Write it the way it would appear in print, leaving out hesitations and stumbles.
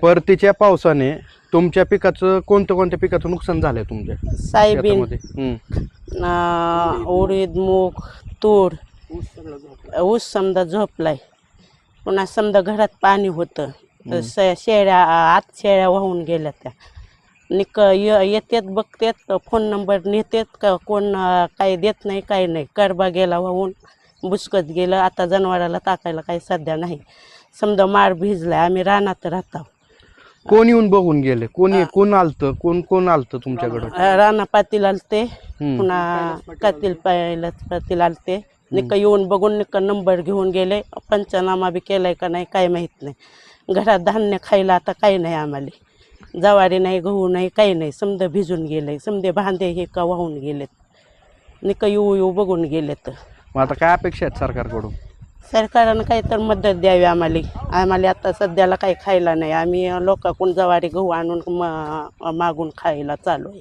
परतीच्या पावसाने तुमच्या पिकाचं कोणत्या पिकाचं नुकसान झालंय तुमच्या सोयाबीन, शेतामध्ये? उडीद, मूग, तूर, ऊस समजा झोपलाय. पुन्हा समजा घरात पाणी होतं तर शेळ्या आत शेळ्या वाहून गेल्या त्या. येतात बघतात फोन नंबर नेतात का कोण काही देत नाही काही नाही. करबा गेला वाहून, बुसकत गेलं. आता जनावराला टाकायला काही सध्या नाही. समजा मार भिजलाय, आम्ही रानात राहतो. कोण येऊन बघून गेले? कोण आलतं? कोण आलतं तुमच्याकडं? राणा पाटील आलते, पुन्हा पाटील आलते. येऊन बघून नंबर घेऊन गेले. पंचनामा बी केलाय का नाही काही माहीत नाही. घरात धान्य खायला आता काही नाही आम्हाला. ज्वारी नाही, गहू नाही, काही नाही. समजा भिजून गेले. समजे भांडे हे का वाहून गेलेत. येऊ बघून गेलेत. मग आता काय अपेक्षा आहेत सरकारकडून? सरकारनं काही तर मदत द्यावी आम्हाला आता सध्याला काही खायला नाही. आम्ही लोकांकडून ज्वारी गहू आणून मागून खायला चालू आहे.